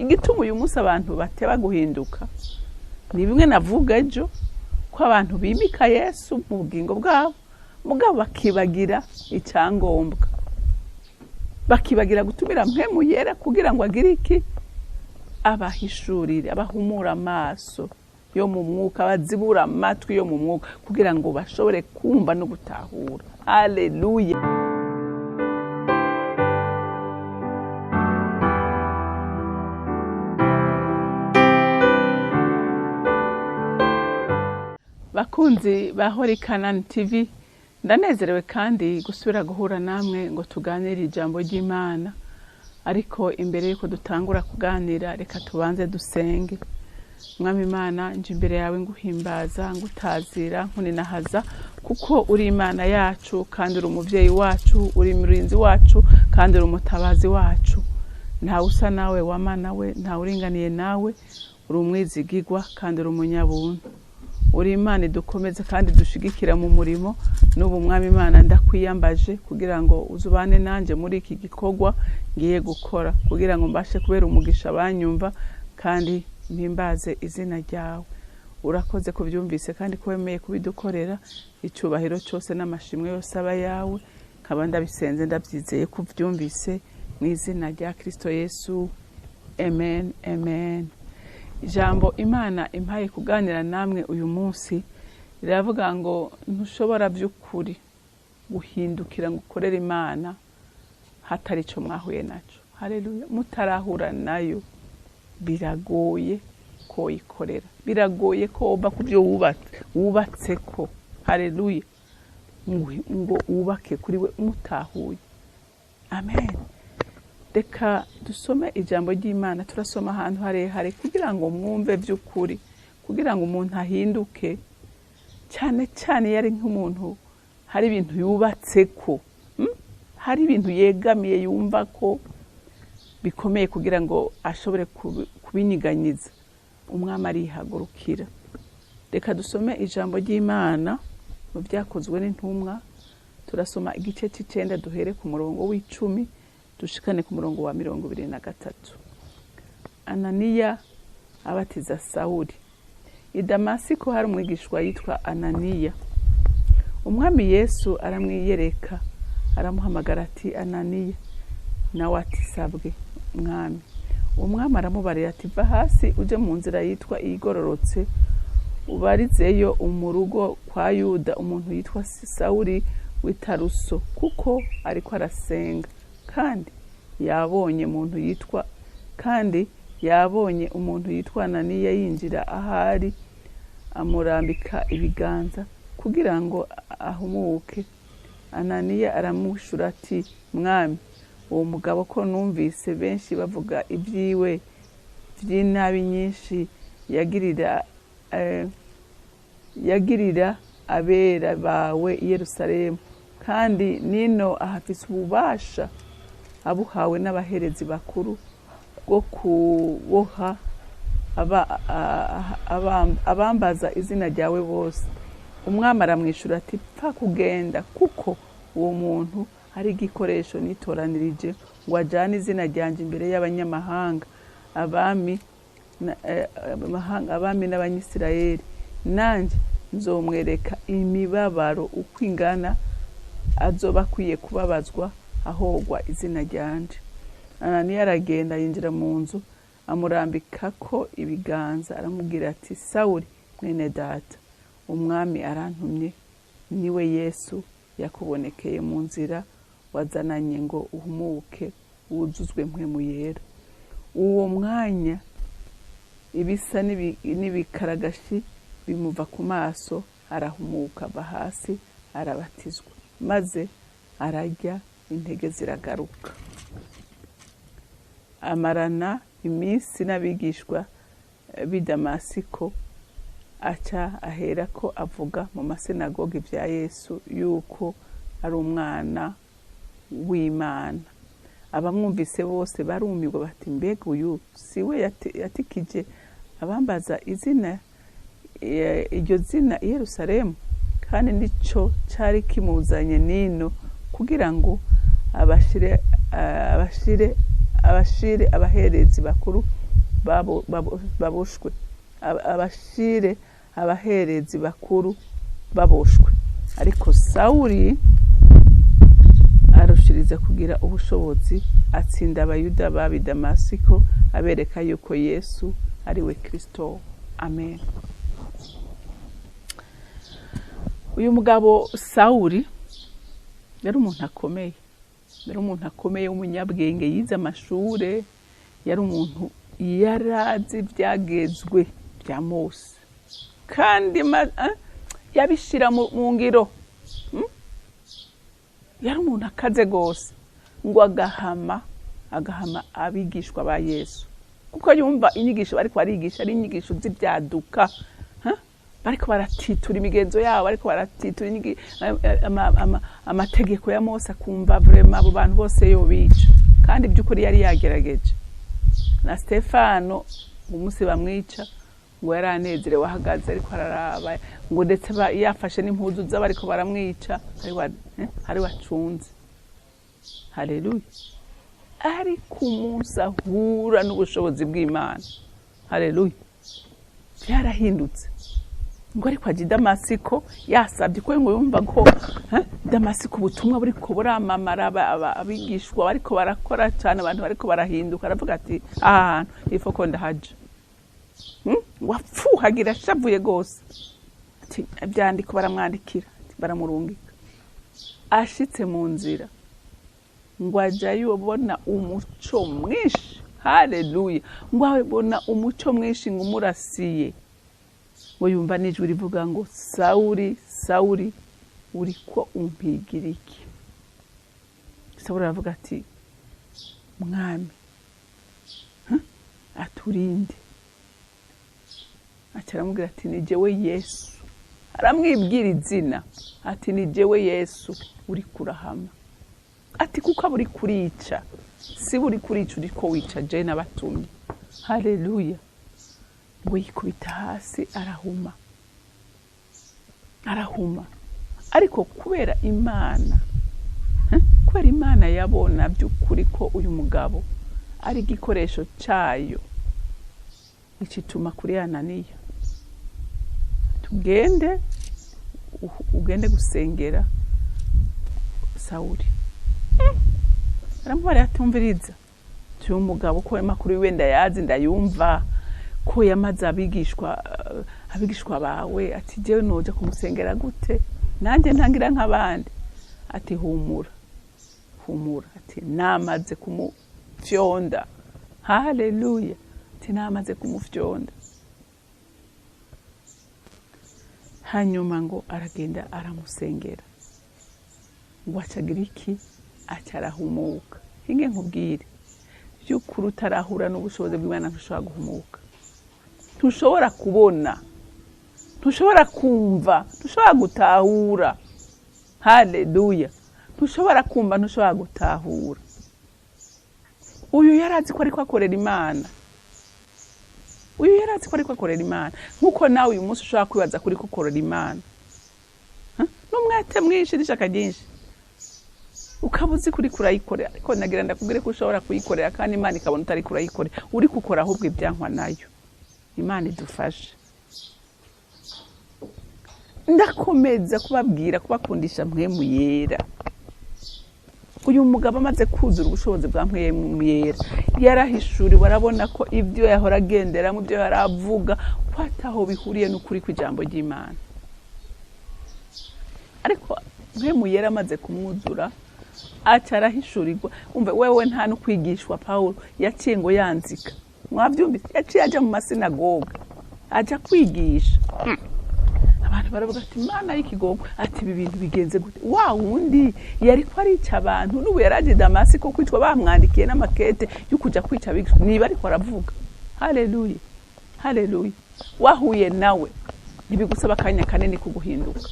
igituma uyu munsi abantu bateba guhinduka ni bimwe navuga ejo ko abantu bimika Yesu mu bugingo bwabo mugabo bakibagira icyangombwa, bakibagira gutumira mpemu yera kugira ngo agire iki, abahishurire, abahumura amaso yo mu mwuka, bazibura amatwi yo mu mwuka kugira ngo bashobore kumva no gutahura. Haleluya. Bakunzi ba Holy Canaan TV, ndanezerewe kandi gusubira guhura namwe ngo tuganire ijambo ry'Imana. Ariko imbere yuko dutangura kuganira, reka tubanze dusenge. Mwami Imana, nje imbere yawe nguhimbaza, ngutazira, nkuninahaza kuko uri Imana yacu kandi uri umuvyeyi wacu, uri murinzi wacu kandi uri umutabazi wacu. Nta usa nawe wama nawe, nta uringaniye nawe, uri umwizigirwa kandi uri umunyabuntu. Uri Imana dukomeze kandi dushigikira mu murimo. N'ubu Mwami Imana ndakwiyambaje kugira ngo uzubane nanje muri iki gikorwa ngiye gukora, kugira ngo mbashe kubera umugisha banyumva kandi mpimbaze izina ryawe. Urakoze kubyumvise kandi kwemeye kubidukorera. Icubahiro cyose n'amashimwe yose aba yawe, nkaba ndabisenze ndabyizeye kubyumvise mu izina rya Kristo Yesu. Amen, amen. Ijambo Imana impaye kuganira namwe uyu munsi riravuga ngo ntushobora by'ukuri guhindukira ngo ukorere Imana hatari ico mwahuye naco. Haleluya. Mutarahura nayo biragoye ko ikorera, biragoye ko oba kubyo wubatse ko. Haleluya. Ngo ubake kuri we mutahuye. Amen. Reka dusome ijambo ry'Imana. Turasoma ahantu harehare kugira ngo mwumve by'ukuri, kugira ngo umuntu ahinduke, cyane cyane yari nk'umuntu hari ibintu yubatse ko, hari ibintu yegamiye yumva ko bikomeye kugira ngo ashobore kubinyiganyiza. Umwami arihagurukira. Reka dusome ijambo ry'Imana mu byakozwe n'intumwa. Turasoma igice c'9 duhere ku murongo w'10 dushikane ku murongo wa 23. Ananiya abatiza Sawuli. I Damasiko hari umwigishwa yitwa Ananiya. Umwami Yesu aramwiyereka, aramuhamagara ati Ananiya. Nawe ati sabwe mwami. Umwami aramubarira ati va hasi uje mu nzira yitwa igororotse, ubarizeyo mu rugo kwa Yuda umuntu yitwa Sawuli w'Itaruso, kuko ariko arasenga kandi yabonye umuntu yitwa Ananiya yinjira ahari, amurambika ibiganza kugira ngo ahumuke. Ananiya aramushura ati mwami, uwo mugabo ko numvise benshi bavuga ibyiwe by'inabi nyinshi yagirira abera bawe i Yerusalemu, kandi nino ahafise ububasha abuhawe n'abaherezi bakuru bwo kuboha abambaza izina ryawe bose. Umwami aramwishura ati pfa kugenda, kuko uwo muntu ari igikoresho nitoranirije ngo ajane izina ryanje imbere y'abanyamahanga, abami n'abanyisirayeli. Nanje nzomwereka imibabaro uko ingana azoba akwiye kubabazwa ahogwa izina ryanje. Ananiya aragenda yinjira mu nzu, amurambikako ibiganza, aramubwira ati Sawuli mwene data, umwami arantumye, niwe Yesu yakubonekeye mu nzira wazananye ngo uhumuke wuzuzwe mpwemu yera. Uwo mwanya ibisa n'ibikaragashi bimuva ku maso, arahumuka ava hasi, arabatizwa, maze arajya, intege ziragaruka. Amarana iminsi n'abigishwa b'i Damasiko, aca aherako avuga mu masinagogi bya Yesu yuko ari umwana w'Imana. Abamwumvise bose barumirwa bati mbega uyu siwe yatikije abambaza izina iryo zina i Yerusalemu, kandi nico cari kimuzanye nino kugira ngo abashire abaherezi bakuru baboshwe, abashire abaherezi bakuru baboshwe. Ariko Sawuli arushiriza kugira ubushobozi, atsinda abayuda b'I Damasiko, abereka yuko Yesu ari we Kristo. Amen. Uyu mugabo Sawuli yari umuntu akomeye, w'umunyabwenge, yize amashure, yari umuntu yarazi ivyagezwe bya Mose, kandi yabishira mu ngiro. Yari umuntu akaze gose, ngo agahama abigishwa ba Yesu, kuko yumva inyigisho bariko barigisha ari inyigisho z'ibyaduka, bariko baratitura imigenzo yabo, bariko baratitura amategeko ya Mose, akumva vraiment abo bantu bose yobica. Kandi by'ukuri yari yagerageje. Na Stefano umunsi bamwica, ngo yaranezerewe ahagaze ariko araraba, ngo ndetse yafashe n'impuzu z'abariko baramwica, ari wacunze. Haleluya. Ari ku munsi ahura n'ubushobozi bw'Imana. Haleluya. Byarahindutse. Ngo ariko aje Damasiko, yasabye ko ngo yumva ko Damasiko ubutumwa buriko buramamara, abigishwa bariko barakora cyane, abantu bariko barahinduka. Aravuga ati ahantu ifoko ndahaje. Wapfuhagira ashavuye gose, ati byandiko baramwandikira, baramurungika. Ashitse mu nzira, ngo ajayo ubona umuco mwinshi. Haleluya. Ngo abona umuco mwinshi ngo umurasiye, ngo yumva n'ijwi rivuga ngo Sawuli, Sawuli, uriko umpigira iki? Sawuli aravuga ati mwami, aturinde. Acaramubwira ati ni jewe Yesu. Aramwibwira izina ati ni jewe Yesu uri kurahama. Ati kuko buri kurica, si buri kurica uriko wica je nabatumye. Haleluya. Ngo yikubita hasi arahuma. Ariko kubera Imana, kubera Imana yabona by'ukuri ko uyu mugabo ari igikoresho cyayo, ikituma kuri Ananiya, ugende gusengera Sawuli. Aramubara yatumviriza. Uyu mugabo ko amakuru wenda yazi ndayumva, ko yamaze abigishwa bawe, ati jewe noje kumusengera gute? Nanjye ntangira nk'abandi. Ati humura, ati namaze kumufyonda. Haleluya. Ati namaze kumufyonda. Hanyuma ngo aragenda aramusengera. Ngo acagira iki? Acarahumuka. Hinge nkubwire, by'ukuri utarahura n'ubushobozi bw'Imana ntushobora guhumuka. Ntushobora kubona, ntushobora kumva, ntushobora gutahura. Haleluya. Ntushobora kumva, ntushobora gutahura. Uyu yarazi ko ariko akorera Imana. Nkuko nawe uyu munsi ushobora kwibaza kuri ko ukorera Imana. N'umwete mwinshi n'ishaka ryinshi, ukabuzi kuri kurayikorera. Ariko nagira ndakubwire ko ushobora kuyikorera kandi Imana ikabona utari kurayikorera, uri gukora ahubwo ibyankwa nayo. Imana idufashe. Ndakomeza kubabwira, kubakundisha mpwemu yera. Uyu mugabo amaze kuzura ubushobozi bwa mpwemu yera, yarahishuri, barabona ko ibyo yahora agendera mu byo yaravuga kwataho bihuriye n'ukuri kw'ijambo ry'Imana. Ariko mpwemu yera amaze kumwuzura, acarahishurirwa. Umve wewe nta no kwigishwa Paulo yaciye ngo yanzika. Mwavyumvise, yaciye aja mu masinagoga aja kwigisha. Abantu baravuga ati Imana y'ikigongo, ati ibi bintu bigenze gute? Wa wundi yari ko arica abantu, n'ubu yaraje Damasiko kwicwa, bamwandikiye n'amakete yo kuja kwica abigishwa. Niba ariko aravuga. Haleluya. Wahuye nawe ntibigusaba akanya kanini kuguhinduka.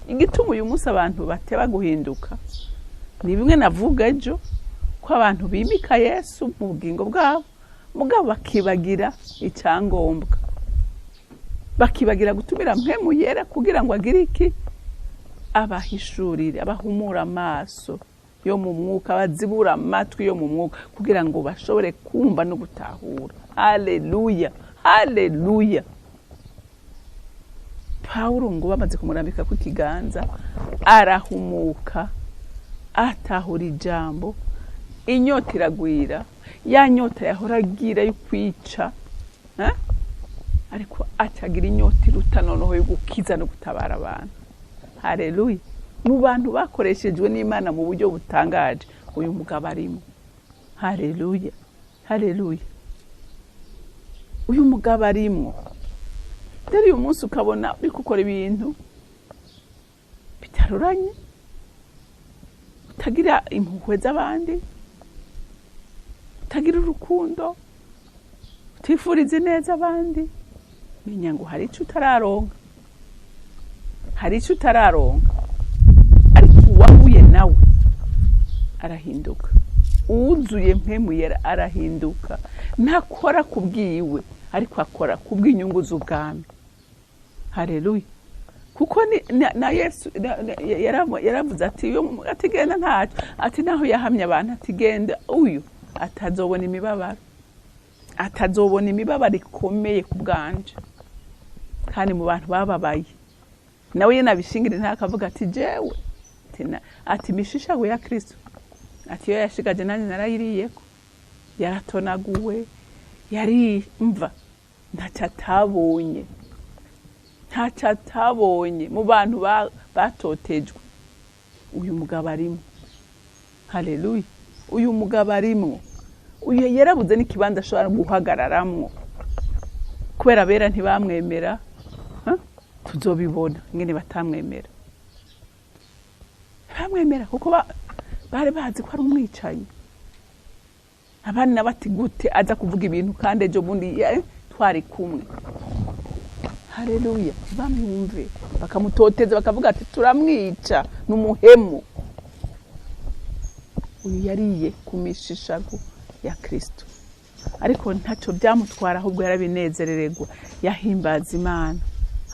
Igituma uyu munsi abantu bateba guhinduka ni bimwe navuga ejo, ko abantu bimika Yesu mu bugingo bwabo, mugabo bakibagira icyangombwa, bakibagira gutumira mpwemu yera kugira ngo agire iki? Abahishurire, abahumura amaso yo mu mwuka, bazibura amatwi yo mu mwuka kugira ngo bashobore kumva no gutahura. Haleluya, haleluya. Pawulo ngo bamaze kumurambika ku kiganza arahumuka, atahura ijambo, inyota iragwira, ya nyota yahora agira yo kwica, ariko atagira inyota iruta noneho yo gukiza no gutabara abantu. Haleluya. Mu bantu bakoreshejwe n'Imana mu buryo butangaje, uyu mugabo arimo. Haleluya, haleluya. Uyu mugabo arimo. Rero uyu munsi ukabona uri gukora ibintu bitaruranye, utagira impuhwe z'abandi, utagira urukundo, utifuriza neza abandi, menya ngo hari icyo utararonka, hari icyo utararonka. Ariko uwahuye nawe arahinduka, uwuzuye mpemu yera arahinduka. Ntakora kubwiwe, ariko akora kubw'inyungu z'ubwami. Haleluya. Kuko na Yesu yaravuze ati genda ntacyo, ati naho yahamye abantu ati genda, uyu atazobona imibabaro, atazobona imibabaro ikomeye ku bwanje. Kandi mu bantu bababaye nawe yena bishingire ntakavuga ati jewe ati mishishago ya Kristo, ati yo yashigaje nanjye narayiriyeko, yaratonaguwe, yari mva ntacatabonye, ntacatabonye mu bantu batotejwe. Uyu mugabo arimo. Haleluya. Uyu mugabo arimo. Uyu yarabuze n'ikibanza ashobora guhagararamwo, kubera bera ntibamwemera. Tuzobibona ngene batamwemera, bamwemera kuko bari bazi ko ari umwicanyi. Abandi nabati gute aza kuvuga ibintu kandi ejo bundi twari kumwe. Haleluya. Bamwumve bakamutoteza bakavuga ati turamwica, n'umuhemu. Uyu yariye kumishishago ya Kristo, ariko ntacyo byamutwara, ahubwo yarabinezerererwa, yahimbaza Imana.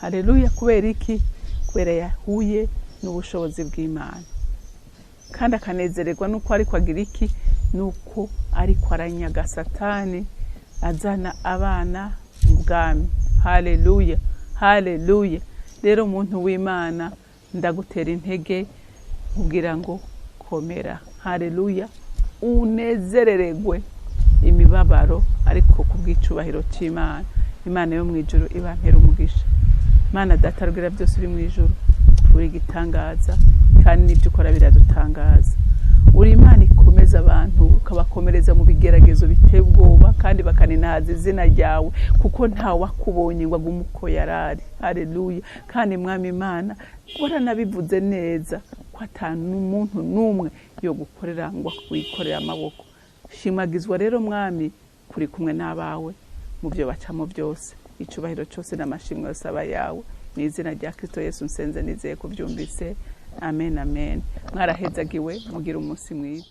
Haleluya. Kubera iki? Kubera yahuye n'ubushobozi bw'Imana, kandi akanezererwa nuko ariko agira iki? Nuko ariko aranyaga Satani azana abana mu bwami. Haleluya, haleluya. Rero umuntu w'Imana ndagutera intege kugira ngo komera. Haleluya. Unezerererwe imibabaro, ariko kubw'icubahiro cy'Imana. Imana yo mu ijuru ibampera umugisha. Mana data rugira byose uri mu ijuru, uri gitangaza kandi n'ibyo ukora biradutangaza. Uri Imana ikomeza abantu, ukabakomereza mu bigeragezo biteye ubwoba, kandi bakaninaza izina ryawe, kuko nta wakubonye ngo agume uko yarari. Haleluya. Kandi Mwami Imana waranabivuze neza ko atanu umuntu n'umwe yo gukorera ngo wikorera amaboko. Shimagizwa rero Mwami kuri kumwe n'abawe mu byo bacamo byose. Icubahiro cyose n'amashimwe yose aba yawe, mu izina rya Kristo Yesu nsenze nizeye ko byumvise. Amen, amen. Mwarahezagiwe, mugira umunsi mwiza.